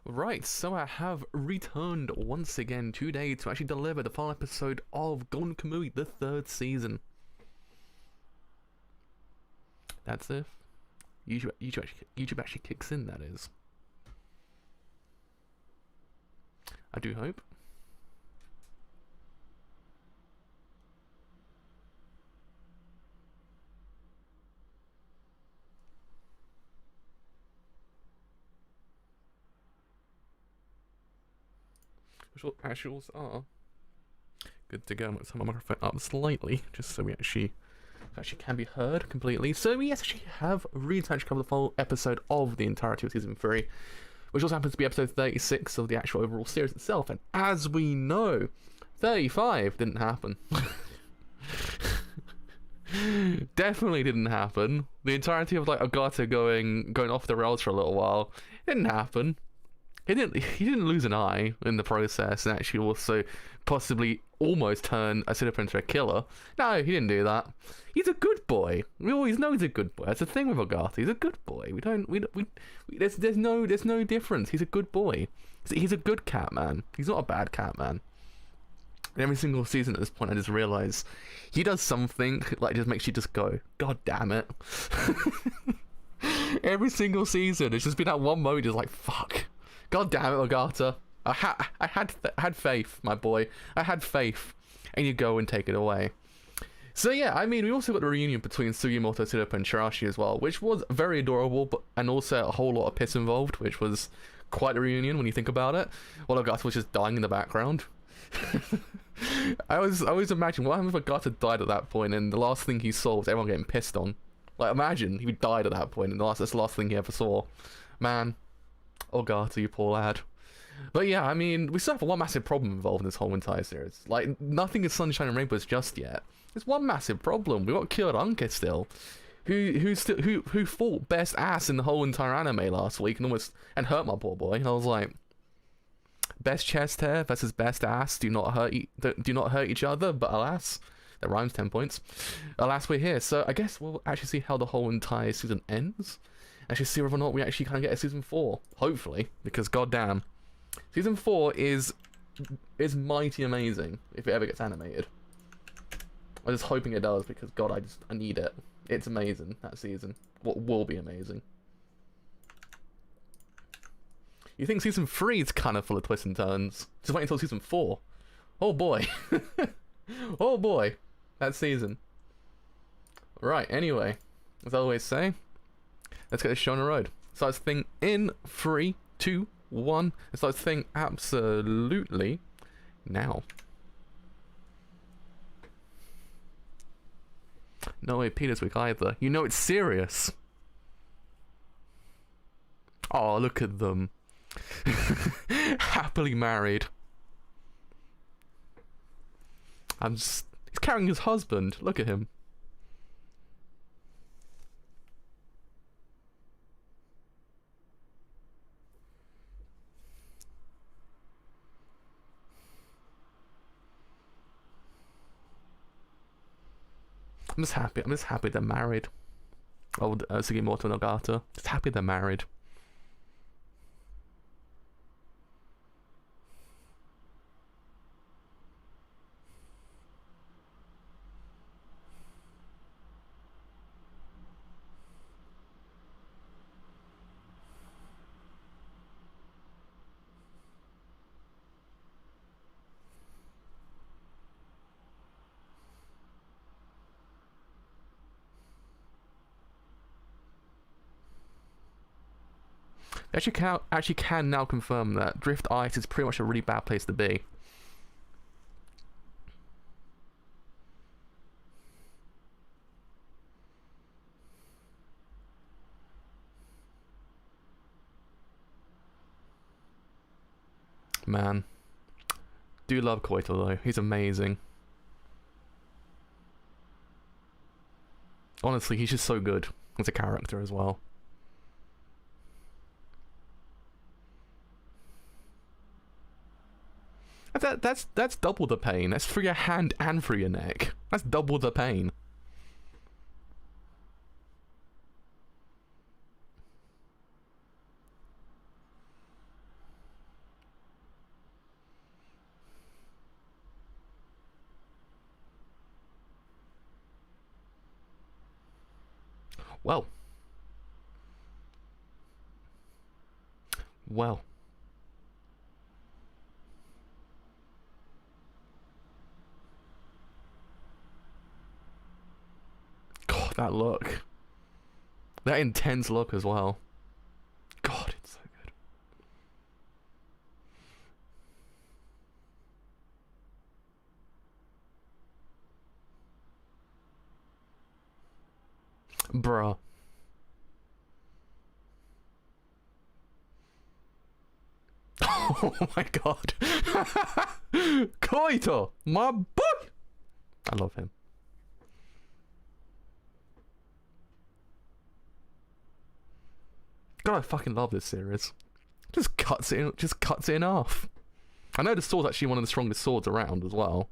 Right, so I have returned once again today to actually deliver the final episode of Golden Kamuy, the third season. That's if YouTube actually kicks in, that is. I do hope. Actuals are good to go. I'm going to turn my microphone up slightly just so we actually can be heard completely. So we actually have reattached covered the full episode of the entirety of season 3, which also happens to be episode 36 of the actual overall series itself. And as we know, 35 didn't happen. Definitely didn't happen. The entirety of like Ogata going off the rails for a little while didn't happen. He didn't lose an eye in the process, and actually also possibly almost turn a Cinnamon into a killer. No, he didn't do that. He's a good boy. We always know he's a good boy. That's the thing with Ogata. He's a good boy. There's no difference. He's a good boy. He's a good cat man. He's not a bad cat man. And every single season at this point, I just realise he does something like just makes you just go, God damn it. Every single season, it's just been that one moment, just like fuck. God damn it, Ogata. I had faith, my boy. I had faith. And you go and take it away. So yeah, I mean, we also got the reunion between Sugimoto, Siddhartha, and Chirashi as well, which was very adorable, and also a whole lot of piss involved, which was quite a reunion when you think about it. While Ogata was just dying in the background. I always imagine what happened if Ogata died at that point, and the last thing he saw was everyone getting pissed on. Like, imagine he died at that point, and that's the last thing he ever saw. Man. Ogata, you poor lad. But yeah, I mean, we still have one massive problem involved in this whole entire series. Like, nothing is sunshine and rainbows just yet. There's one massive problem. We got Kyoranke still, who fought best ass in the whole entire anime last week and hurt my poor boy. And I was like, best chest hair versus best ass do not hurt each other. But alas, that rhymes 10 points. Alas, we're here. So I guess we'll actually see how the whole entire season ends. Actually see whether or not we actually kind of get a season 4. Hopefully, because goddamn, season 4 is mighty amazing if it ever gets animated. I'm just hoping it does, because god, I need it. It's amazing, that season. What will be amazing. You think season 3 is kind of full of twists and turns? Just wait until season 4. Oh boy. Oh boy, that season. Right, anyway, as I always say, let's get this show on the road. Start this thing in 3, 2, 1. Let's start this thing absolutely now. No way Peter's week either. You know it's serious. Oh, look at them. Happily married. He's carrying his husband. Look at him. I'm just happy they're married. Old Sugimoto and Ogata. Just happy they're married. Actually can now confirm that Drift Ice is pretty much a really bad place to be. Man. Do love Koito though, he's amazing. Honestly, he's just so good as a character as well. That's double the pain. That's for your hand and for your neck. That's double the pain. Well. Well. God, that look. That intense look as well. God, it's so good. Bruh. Oh my god. Koito, my boy. I love him. God, I fucking love this series. Just cuts it in half. I know the sword's actually one of the strongest swords around as well.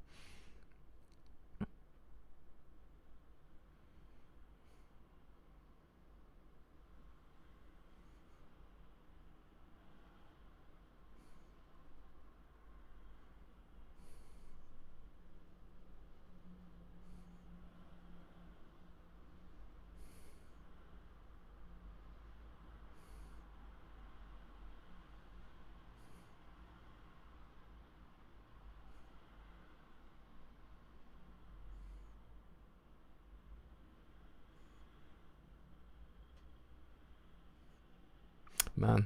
Man.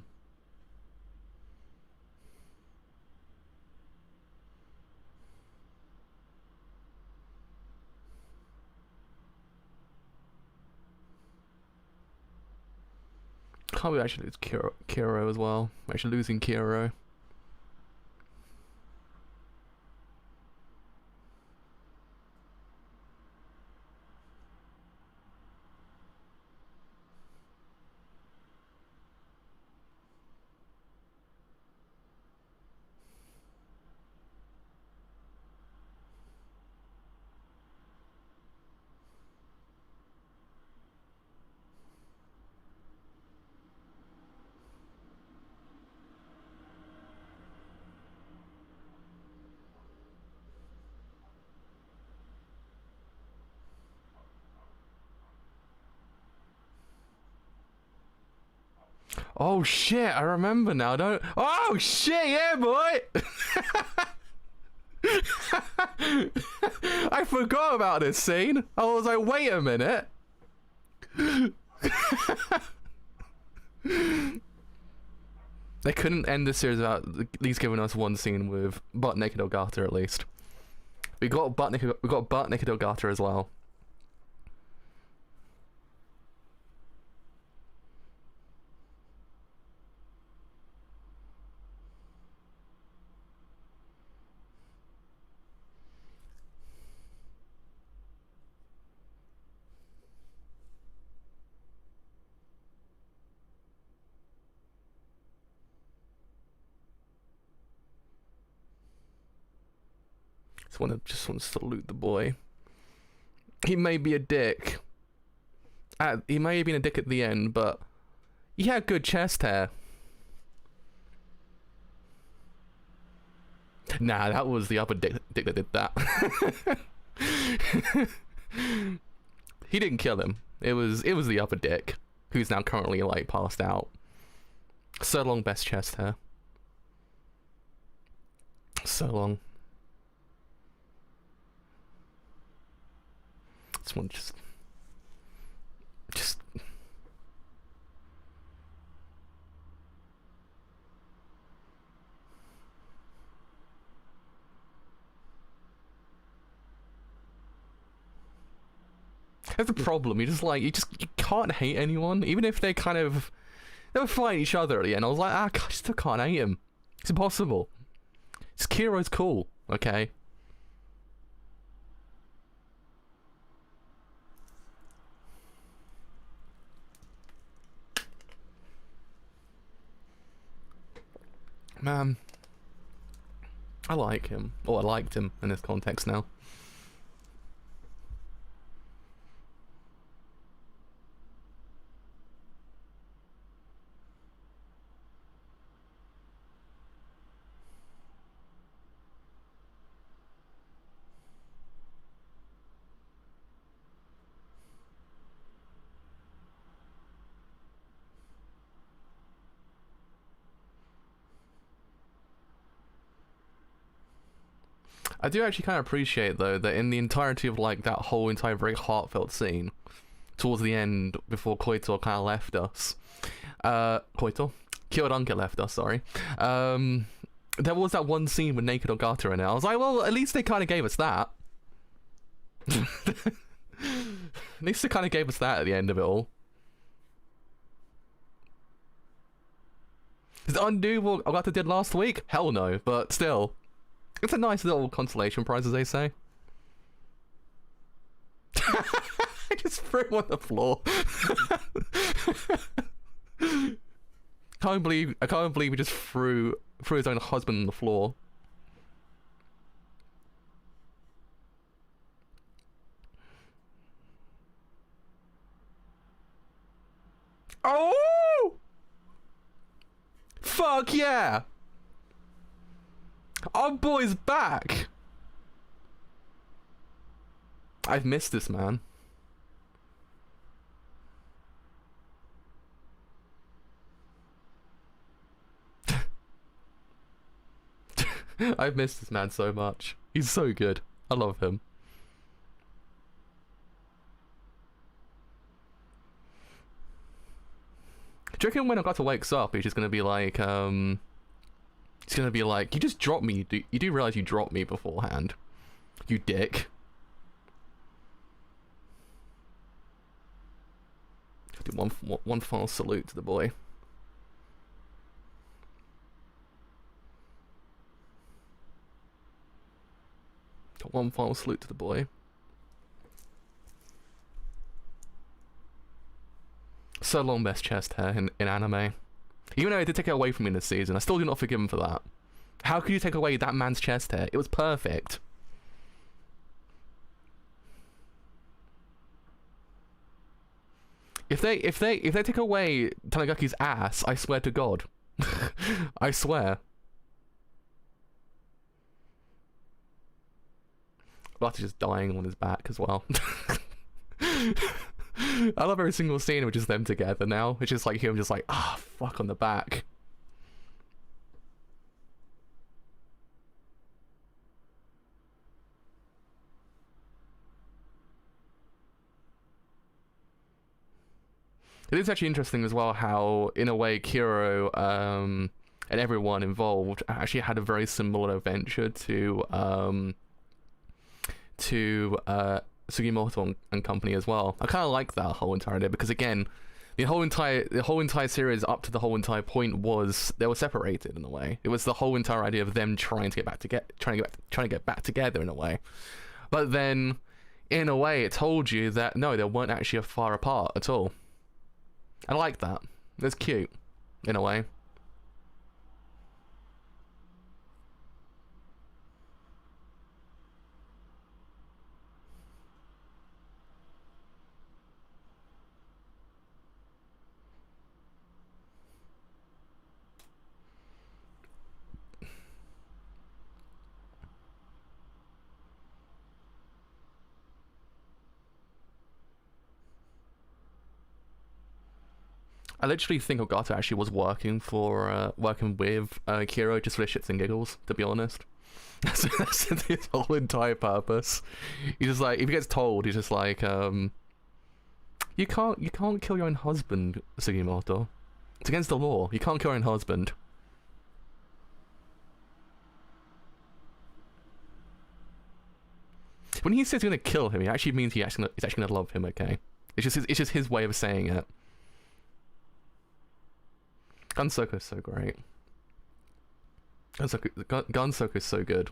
Kamuy actually lose Kiro as well. We're actually losing Kiro. Oh shit, I remember now, don't... Oh shit, yeah boy! I forgot about this scene. I was like, wait a minute. They couldn't end the series without at least giving us one scene with butt naked Ogata at least. We got butt naked Ogata as well. Just want to salute the boy. He may be a dick. He may have been a dick at the end, but he had good chest hair. Nah, that was the other dick that did that. He didn't kill him. It was the other dick, who's now currently like passed out. So long, best chest hair. So long. This one just that's the problem. You can't hate anyone, even if they were fighting each other at the end. I was like, I still can't hate him. It's impossible. Kiro's cool, okay? Man, I like him. Or I liked him in this context now. I do actually kind of appreciate though that in the entirety of like that whole entire very heartfelt scene towards the end before Koito kind of left us, Koito? Kyoranke left us, sorry. There was that one scene with naked Ogata in it. I was like, well, at least they kind of gave us that. At least they kind of gave us that at the end of it all. Does it undo what Ogata did last week? Hell no, but still. It's a nice little consolation prize, as they say. I just threw him on the floor. I can't believe he just threw his own husband on the floor. Oh! Fuck yeah! Our boy's back! I've missed this man. I've missed this man so much. He's so good. I love him. Do you reckon when Ogata wakes up, he's just gonna be like, he's gonna be like, you just dropped me. You do realize you dropped me beforehand, you dick. Do one final salute to the boy. One final salute to the boy. So long best chest hair in anime. Even though I did take it away from me in this season, I still do not forgive him for that. How could you take away that man's chest hair? It was perfect. If they take away Tanagaki's ass, I swear to God. I swear. After just dying on his back as well. I love every single scene with just them together now. It's just like him just like, fuck on the back. It is actually interesting as well how, in a way, Kiro and everyone involved actually had a very similar adventure to Sugimoto and company as well. I kind of like that whole entire idea because again, the whole entire series up to the whole entire point was they were separated in a way. It was the whole entire idea of them trying to get back together in a way. But then, in a way, it told you that no, they weren't actually far apart at all. I like that. It's cute, in a way. I literally think Ogata actually was working with Kiro just for the shits and giggles, to be honest. That's his whole entire purpose. He's just like, if he gets told, he's just like, you can't kill your own husband, Sugimoto. It's against the law. You can't kill your own husband. When he says he's gonna kill him, he actually means he's actually gonna love him. Okay, it's just his way of saying it. Gunsoku is so great. Gunsoku is so good.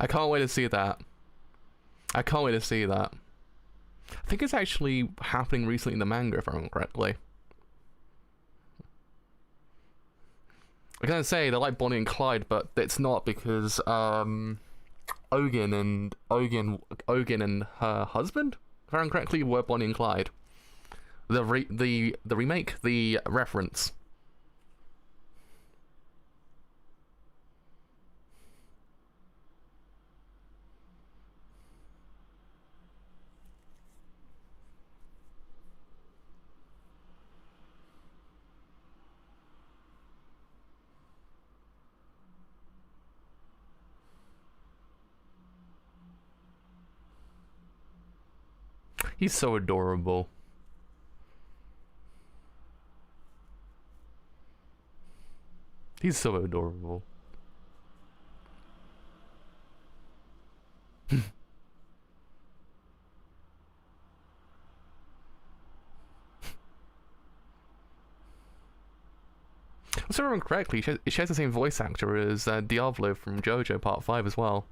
I can't wait to see that. I can't wait to see that. I think it's actually happening recently in the manga, if I remember correctly. I was gonna say they're like Bonnie and Clyde, but it's not because Ogun and her husband, if I remember correctly, were Bonnie and Clyde. The remake, the reference. He's so adorable. He's so adorable. If I remember correctly, she has the same voice actor as Diablo from JoJo Part 5 as well.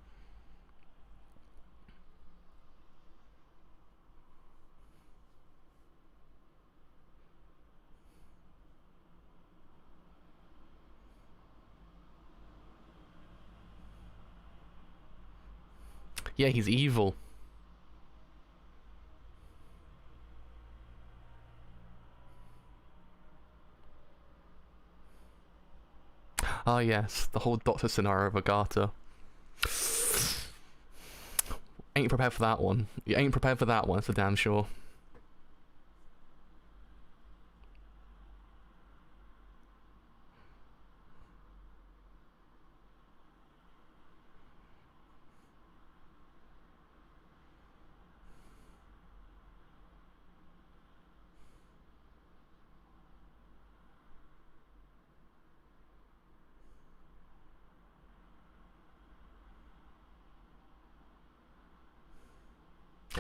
Yeah, he's evil. Ah, yes, the whole Doctor scenario of Agatha. Ain't prepared for that one. You ain't prepared for that one, that's for damn sure.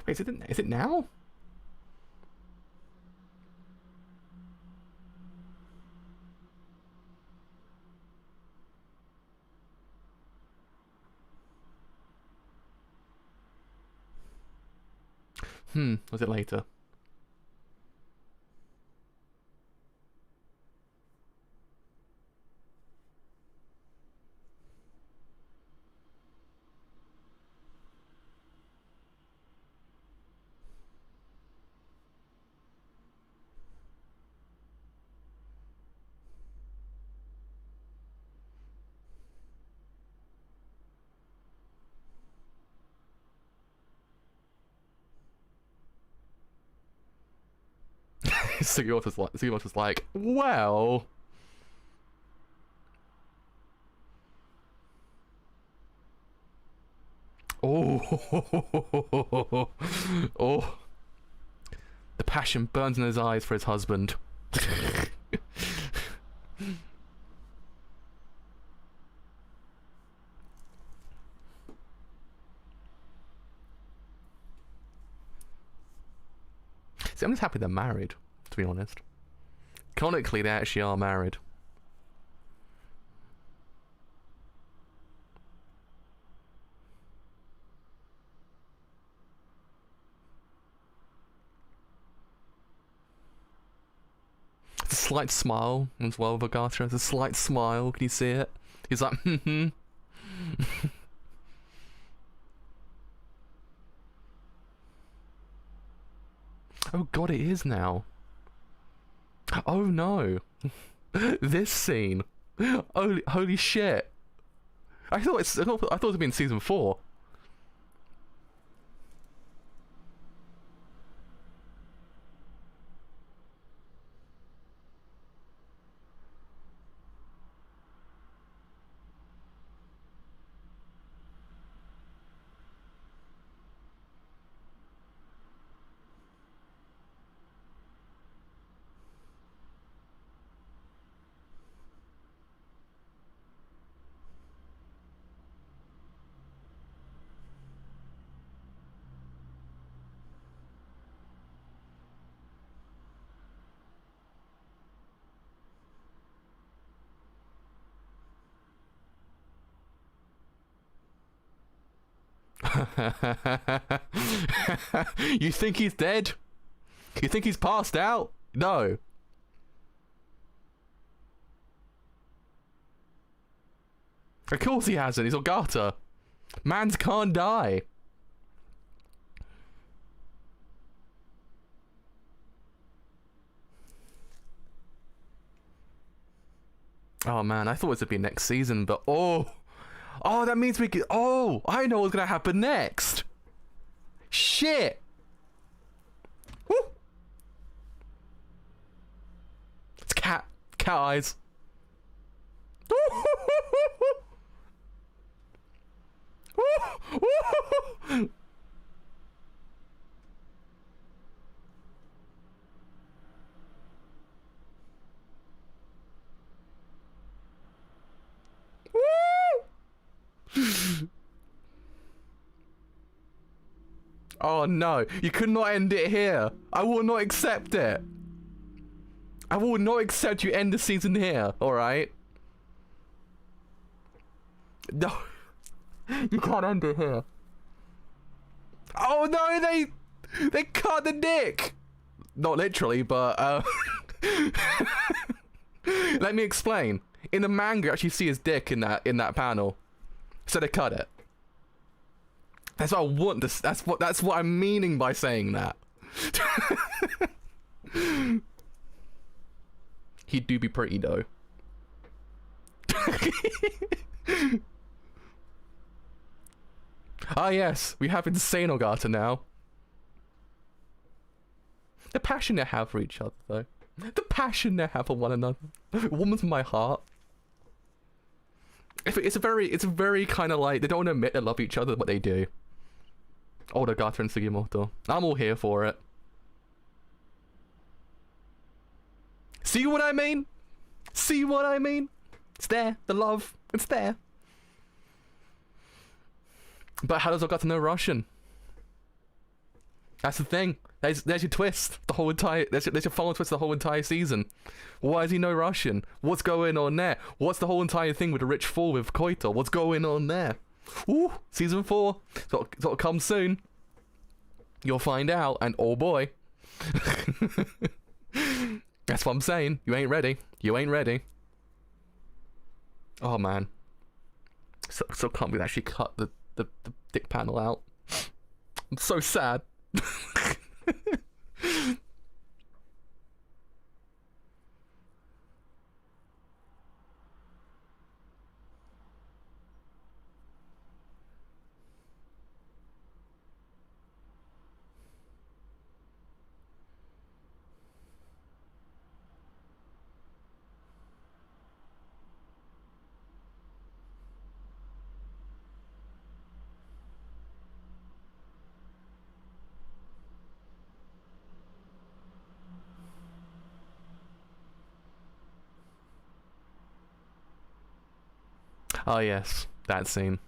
Wait, is it now? Was it later? Sugimoto's like, well... Oh, oh, the passion burns in his eyes for his husband. See, I'm just happy they're married, to be honest. Canonically, they actually are married. It's a slight smile as well with Agatha. It's a slight smile. Can you see it? He's like, Oh god, it is now. Oh no. This scene. Holy shit. I thought it would be in season 4. You think he's dead? You think he's passed out? No. Of course he hasn't. He's Ogata. Mans can't die. Oh man, I thought it would be next season, but oh, that means we can. Oh, I know what's gonna happen next. Shit. Woo. It's cat eyes. Oh no, you could not end it here. I will not accept it. I will not accept you end the season here, alright? No. You can't end it here. Oh no, they cut the dick! Not literally, but let me explain. In the manga, you actually see his dick in that panel. So they cut it. That's what I want to, that's what I'm meaning by saying that. He do be pretty though. Ah yes, we have insane Ogata now. The passion they have for each other though. The passion they have for one another. It warms my heart. It's a very kind of like, they don't want to admit they love each other, but they do. Old Ogata and Sugimoto. I'm all here for it. See what I mean? See what I mean? It's there. The love. It's there. But how does Ogata know Russian? That's the thing. There's your twist. The whole entire there's your final twist. The whole entire season. Why does he know Russian? What's going on there? What's the whole entire thing with the rich fool with Koito? What's going on there? Ooh, season 4. It'll come soon. You'll find out, and oh boy. That's what I'm saying. You ain't ready. You ain't ready. Oh man. So can't we actually cut the dick panel out? I'm so sad. Oh yes, that scene.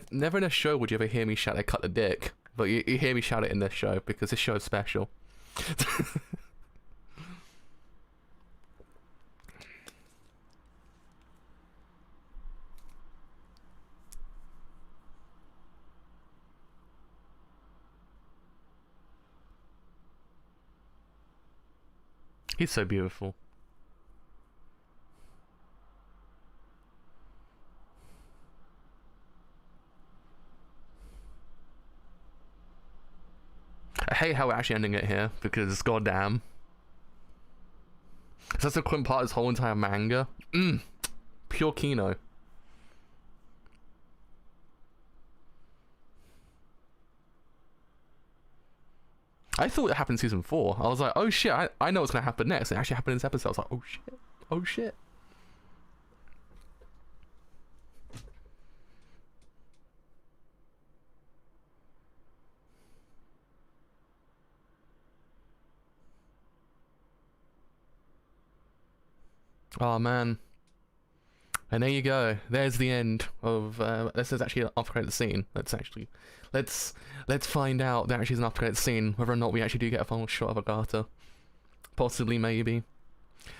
Never in a show would you ever hear me shout, "I cut the dick," but you hear me shout it in this show because this show is special. He's so beautiful. I hate how we're actually ending it here because goddamn. That's the quick part of this whole entire manga. Pure Kino. I thought it happened in season 4. I was like, oh shit, I know what's gonna happen next. It actually happened in this episode. I was like, oh shit. Oh shit. Oh man. And there you go. There's the end of. This is actually an after-credit scene. Let's find out that actually is an after-credit scene. Whether or not we actually do get a final shot of Agatha, possibly, maybe.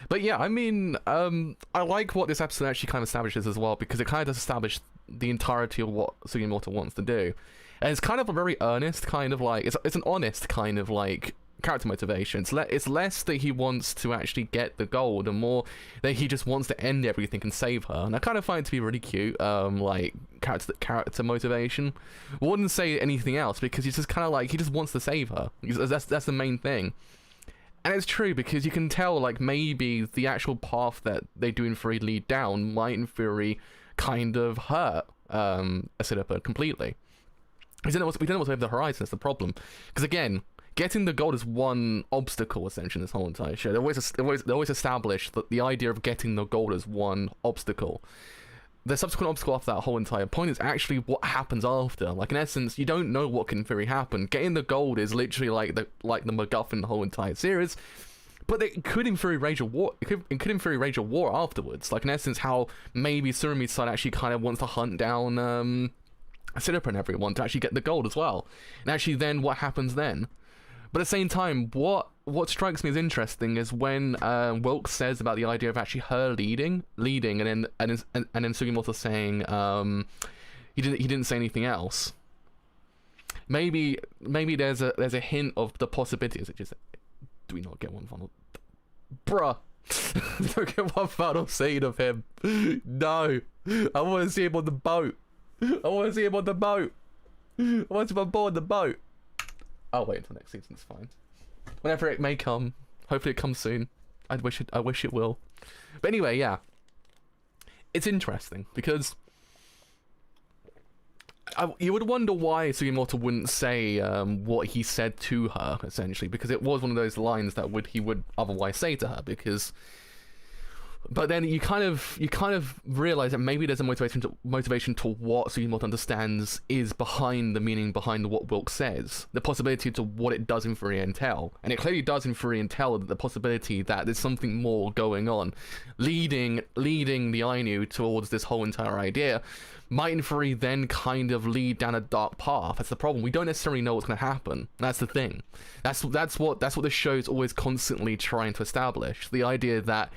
But yeah, I mean, I like what this episode actually kind of establishes as well, because it kind of does establish the entirety of what Sugimoto wants to do, and it's kind of a very earnest kind of like it's an honest kind of like character motivation. It's less that he wants to actually get the gold and more that he just wants to end everything and save her, and I kind of find it to be really cute, like character motivation. I wouldn't say anything else, because he's just kind of like, he just wants to save her. That's the main thing. And it's true, because you can tell, like, maybe the actual path that they do in theory lead down might in theory kind of hurt Acidipa completely. We don't know what's over the horizon. That's the problem, because again, getting the gold is one obstacle essentially in this whole entire show. They always establish that the idea of getting the gold is one obstacle. The subsequent obstacle after that whole entire point is actually what happens after. Like, in essence, you don't know what can in theory happen. Getting the gold is literally like the MacGuffin the whole entire series, but it could in theory rage a war. It could in theory rage a war afterwards. Like, in essence, how maybe Surumi's side actually kind of wants to hunt down Acidipa and everyone to actually get the gold as well. And actually, then what happens then? But at the same time, what strikes me as interesting is when Wilkes says about the idea of actually her leading, and then Sugimoto saying he didn't say anything else. Maybe there's a hint of the possibilities. It just, do we not get one final? Bruh, we don't get one final scene of him. No, I want to see him on the boat. I want to see him on the boat. I want him on board the boat. I'll wait until next season, it's fine. Whenever it may come. Hopefully it comes soon. I wish it will. But anyway, yeah. It's interesting, because you would wonder why Sugimoto wouldn't say what he said to her, essentially, because it was one of those lines that he would otherwise say to her, because... But then you kind of realize that maybe there's a motivation to what Sugimoto understands is behind the meaning behind what Wilkes says, the possibility to what it does in theory entail, and it clearly does in theory entail the possibility that there's something more going on, leading the Ainu towards this whole entire idea. Might in theory then kind of lead down a dark path. That's the problem. We don't necessarily know what's going to happen. That's the thing. That's what the show's always constantly trying to establish. The idea that,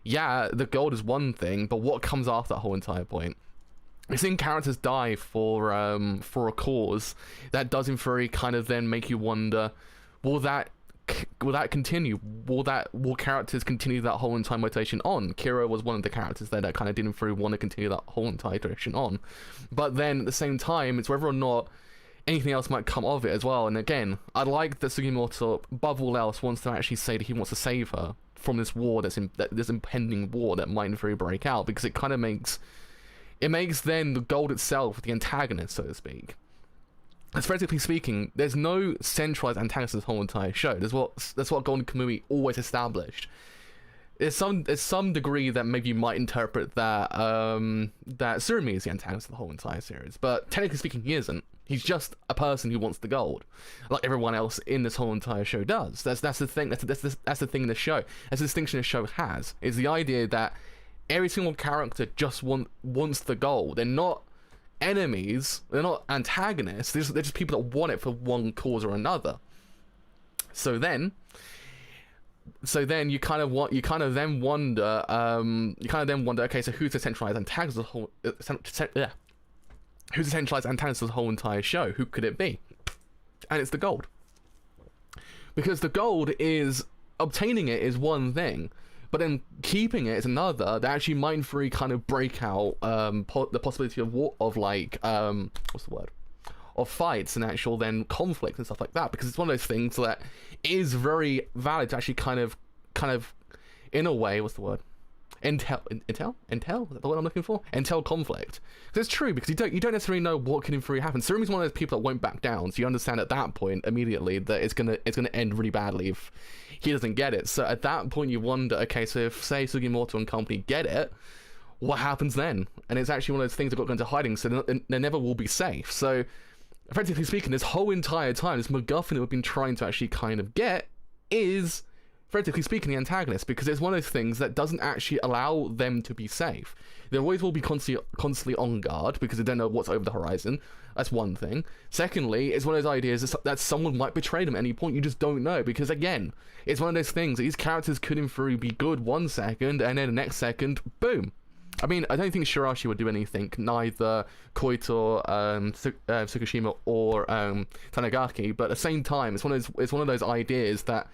yeah, the gold is one thing, but what comes after that whole entire point? We've seen characters die for a cause that does in theory kind of then make you wonder, will that continue? Will characters continue that whole entire motivation on? Kira was one of the characters there that kind of did in theory want to continue that whole entire direction on. But then at the same time, it's whether or not anything else might come of it as well. And again, I like that Sugimoto, above all else, wants to actually say that he wants to save her from this war, this impending war that might in theory break out, because it kind of makes then the gold itself the antagonist, so to speak. Aesthetically speaking, there's no centralized antagonist in this whole entire show. That's what Golden Kamuy always established. There's some degree that maybe you might interpret that that Surumi is the antagonist of the whole entire series, but technically speaking, he isn't. He's just a person who wants the gold, like everyone else in this whole entire show does. That's the thing. That's the thing in the show. That's the distinction the show has. Is the idea that every single character just wants the gold. They're not enemies. They're not antagonists. They're just people that want it for one cause or another. So then you kind of wonder. Okay, so who's the centralized antagonist of the whole? Who's the centralized antagonist of the whole entire show? Who could it be? And it's the gold. Because the gold is, obtaining it is one thing, but then keeping it is another, that actually might in theory kind of break out the possibility of war, of like, what's the word? Of fights and actual then conflict and stuff like that, because it's one of those things that is very valid to actually kind of, in a way, what's the word? Intel? Is that the word I'm looking for? Intel conflict. Because it's true, because you don't necessarily know what can in theory happen. Surumi's one of those people that won't back down, so you understand at that point immediately that it's gonna end really badly if he doesn't get it. So at that point you wonder, okay, so if say Sugimoto and company get it, what happens then? And it's actually one of those things that got gone into hiding, so they never will be safe. So effectively speaking, this whole entire time, this MacGuffin that we've been trying to actually kind of get is theoretically speaking, the antagonist, because it's one of those things that doesn't actually allow them to be safe. They always will be constantly on guard because they don't know what's over the horizon. That's one thing. Secondly, it's one of those ideas that someone might betray them at any point. You just don't know, because again, it's one of those things that these characters could in theory be good 1 second, and then the next second, boom. I mean, I don't think Shirashi would do anything, neither Koito, Tsukushima, or Tanigaki, but at the same time, it's one of those ideas that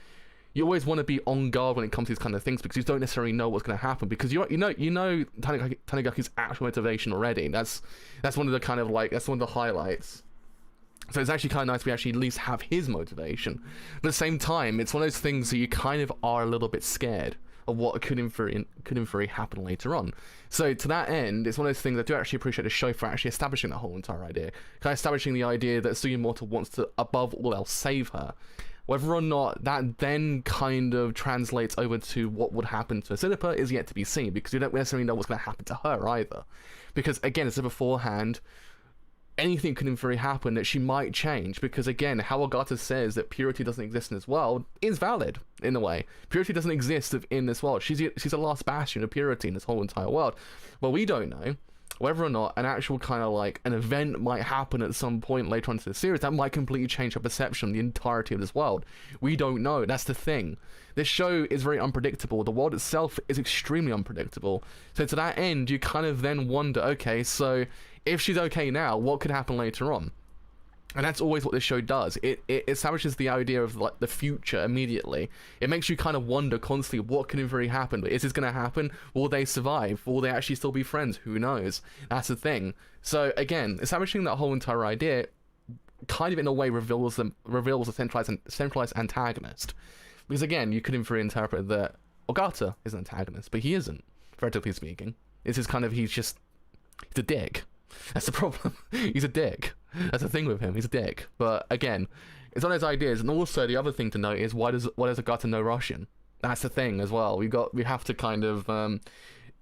you always want to be on guard when it comes to these kind of things, because you don't necessarily know what's going to happen, because you know Tanigaki's actual motivation already. That's one of the kind of that's one of the highlights. So it's actually kind of nice to actually at least have his motivation. But at the same time, it's one of those things that you kind of are a little bit scared of what could in theory happen later on. So to that end, it's one of those things I do actually appreciate the show for actually establishing that whole entire idea. Kind of establishing the idea that Sugimoto wants to, above all else, save her. Whether or not that then kind of translates over to what would happen to Sinipa is yet to be seen, because you don't necessarily know what's going to happen to her either. Because again, as I said beforehand, anything could in theory happen that she might change, because again, how Ogata says that purity doesn't exist in this world is valid in a way. Purity doesn't exist in this world. She's the last bastion of purity in this whole entire world. But we don't know whether or not an actual kind of an event might happen at some point later on in the series that might completely change her perception of the entirety of this world. We don't know. That's the thing. This show is very unpredictable. The world itself is extremely unpredictable. So to that end, you kind of then wonder, okay, so if she's okay now, what could happen later on? And that's always what this show does. It establishes the idea of the future immediately. It makes you kind of wonder constantly what can in theory happen. But is this going to happen? Will they survive? Will they actually still be friends? Who knows? That's the thing. So again, establishing that whole entire idea kind of in a way reveals a centralized antagonist. Because again, you could in theory interpret that Ogata is an antagonist, but he isn't, theoretically speaking. He's a dick. That's the problem. He's a dick. That's the thing with him. He's a dick. But again, it's one of those ideas. And also the other thing to note is why does Ogata know Russian? That's the thing as well. We have to kind of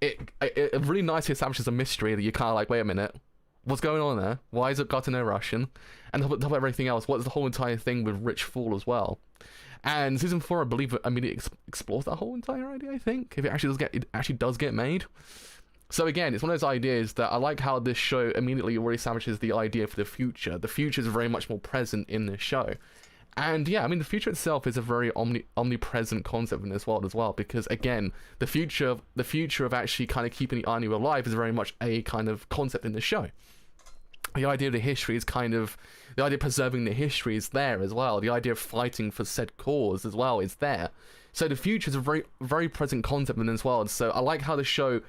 it really nicely establishes a mystery that you kind of wait a minute, what's going on there? Why is Ogata know Russian? And on top of everything else, what is the whole entire thing with Rich Fool as well? And season 4, I believe, immediately explores that whole entire idea. I think if it actually does get made. So again, it's one of those ideas that I like how this show immediately already establishes the idea for the future. The future is very much more present in this show. And yeah, I mean, the future itself is a very omnipresent concept in this world as well, because again, the future of actually kind of keeping the Ainu alive is very much a kind of concept in the show. The idea of the history is the idea of preserving the history is there as well. The idea of fighting for said cause as well is there. So the future is a very, very present concept in this world. So I like how the show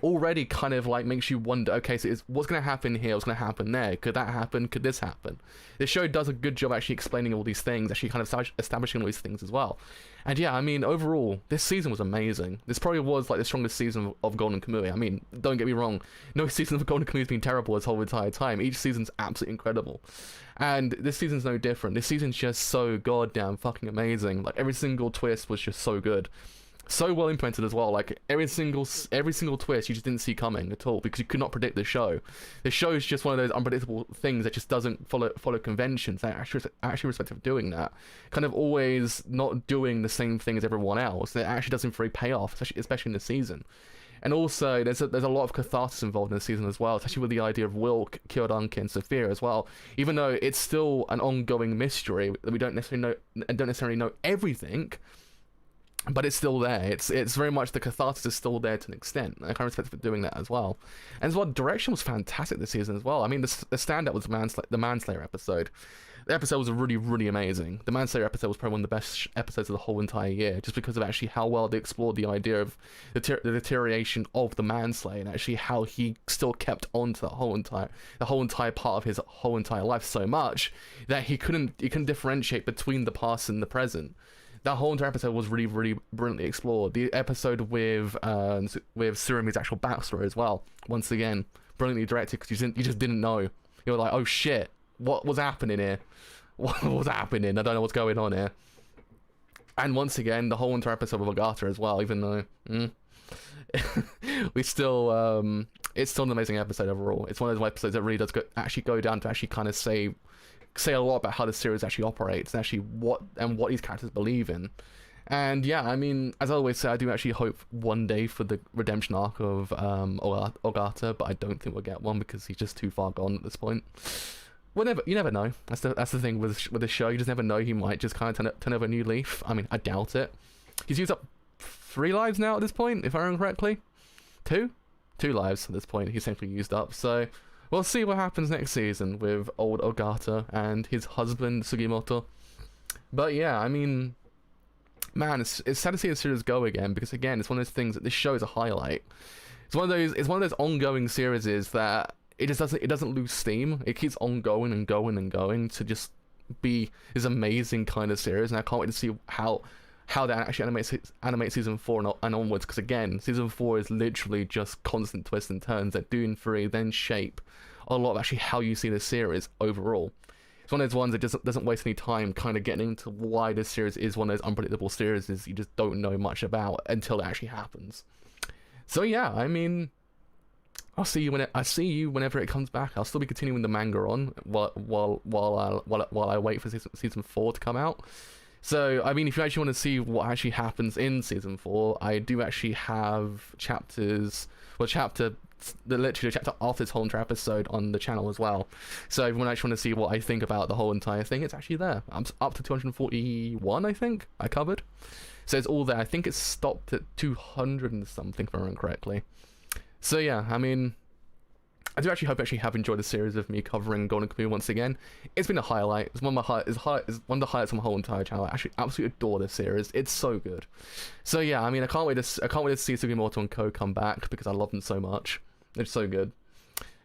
already kind of makes you wonder, okay, so what's going to happen here, what's going to happen there, could that happen, could this happen? The show does a good job actually explaining all these things, actually kind of establishing all these things as well. And yeah, I mean, overall, this season was amazing. This probably was the strongest season of Golden Kamuy. I mean, don't get me wrong, no season of Golden Kamuy has been terrible this whole entire time. Each season's absolutely incredible. And this season's no different. This season's just so goddamn fucking amazing. Every single twist was just so good. So well implemented as well. Every single twist you just didn't see coming at all, because you could not predict the show. The show is just one of those unpredictable things that just doesn't follow conventions. I actually respect for doing that. Kind of always not doing the same thing as everyone else. It actually doesn't very pay off, especially in the season. And also, there's a lot of catharsis involved in the season as well, especially with the idea of Will, Kyodanki, and Sophia as well. Even though it's still an ongoing mystery that we don't necessarily know everything. But it's still there. It's very much the catharsis is still there to an extent. I kind of respect for doing that as well. And as well, direction was fantastic this season as well. I mean, the standout was the Manslayer episode. The episode was really, really amazing. The Manslayer episode was probably one of the best episodes of the whole entire year, just because of actually how well they explored the idea of the deterioration of the Manslayer, and actually how he still kept on to the whole entire part of his whole entire life so much that he couldn't differentiate between the past and the present. That whole entire episode was really, really brilliantly explored. The episode with Surumi's actual backstory as well, once again, brilliantly directed, because you just didn't know. You were like, oh shit, what was happening here? What was happening? I don't know what's going on here. And once again, the whole entire episode with Ogata as well, even though it's still an amazing episode overall. It's one of those episodes that really does go down to actually kind of say a lot about how the series actually operates, and actually what these characters believe in. And yeah, I mean, as I always say, I do actually hope one day for the redemption arc of Ogata, but I don't think we'll get one because he's just too far gone at this point. You never know. That's the thing with the show. You just never know. He might just kind of turn over a new leaf. I mean, I doubt it. He's used up 3 lives now at this point, if I remember correctly. 2 lives at this point. He's simply used up. So we'll see what happens next season with old Ogata and his husband Sugimoto. But yeah, I mean, man, it's sad to see the series go again because again, it's one of those things that this show is a highlight. It's one of those ongoing series that it doesn't lose steam. It keeps on going and going and going to just be this amazing kind of series, and I can't wait to see how they actually animate season 4 and onwards. Because again, season 4 is literally just constant twists and turns that do in 3 then shape a lot of actually how you see the series overall. It's one of those ones that doesn't waste any time kind of getting into why this series is one of those unpredictable series you just don't know much about until it actually happens. So yeah, I mean, I see you whenever it comes back. I'll still be continuing the manga on while I wait for season 4 to come out. So I mean, if you actually want to see what actually happens in season 4, I do actually have literally the chapter after this whole entire episode on the channel as well. So if you actually want to see what I think about the whole entire thing, it's actually there. I'm up to 241, I think I covered. So it's all there. I think it's stopped at 200 and something, if I remember correctly. So yeah, I mean, I do actually hope you have enjoyed the series of me covering Golden Kamuy once again. It's been a highlight. It's one of the highlights of my whole entire channel. I actually absolutely adore this series. It's so good. So yeah, I mean, I can't wait to see Sugimoto and Ko come back because I love them so much. It's so good.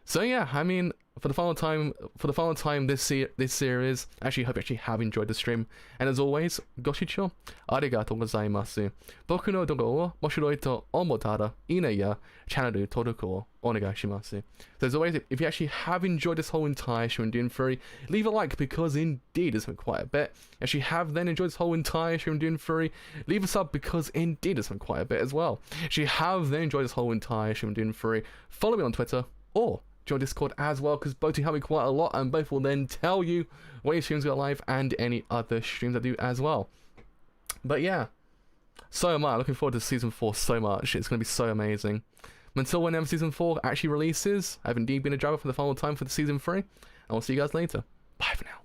So yeah, I mean, for the final time this series, I actually hope you actually have enjoyed the stream. And as always, Goshicho, arigatou gozaimasu. Boku no dogo wo moshiroi to omotara, ine ya channel toruku o onegaishimasu. So as always, if you actually have enjoyed this whole entire Shippuden Fury, leave a like because indeed it's been quite a bit. If you have then enjoyed this whole entire Shippuden Fury, leave a sub because indeed it's been quite a bit as well. If you have then enjoyed this whole entire Shippuden Fury, follow me on Twitter or join Discord as well, because both do help me quite a lot, and both will then tell you when your streams go live and any other streams I do as well. But yeah, so am I. Looking forward to season 4 so much. It's going to be so amazing. Until whenever season 4 actually releases, I've indeed been a driver for the final time for the season 3, and I'll see you guys later. Bye for now.